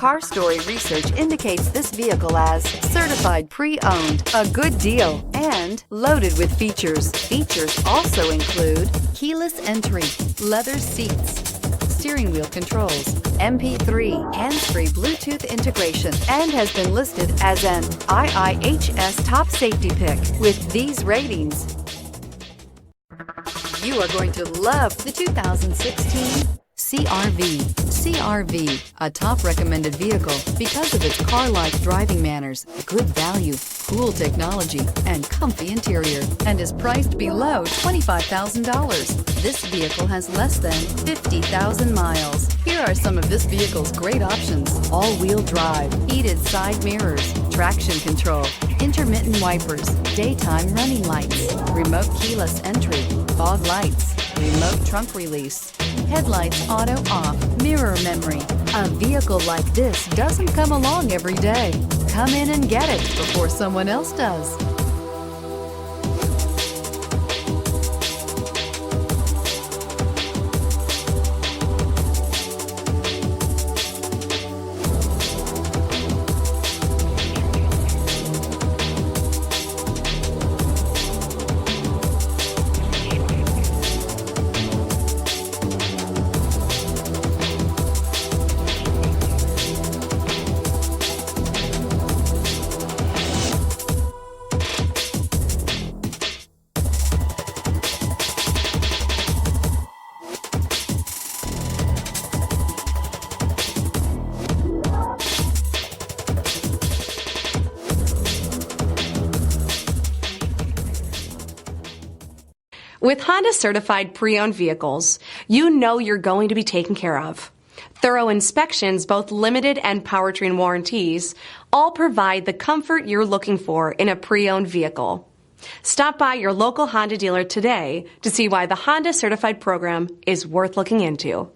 Car Story research indicates this vehicle as certified pre-owned, a good deal, and loaded with features. Features also include keyless entry, leather seats, steering wheel controls, MP3, hands-free Bluetooth integration, and has been listed as an IIHS top safety pick. With these ratings, you are going to love the 2016 CR-V. CR-V, a top recommended vehicle because of its car-like driving manners, good value, cool technology, and comfy interior, and is priced below $25,000. This vehicle has less than 50,000 miles. Here are some of this vehicle's great options: all-wheel drive, heated side mirrors, traction control, intermittent wipers, daytime running lights, remote keyless entry, fog lights, remote trunk release, headlights auto off, mirror memory. A vehicle like this doesn't come along every day. Come in and get it before someone else does. With Honda certified pre-owned vehicles, you know you're going to be taken care of. Thorough inspections, both limited and powertrain warranties, all provide the comfort you're looking for in a pre-owned vehicle. Stop by your local Honda dealer today to see why the Honda certified program is worth looking into.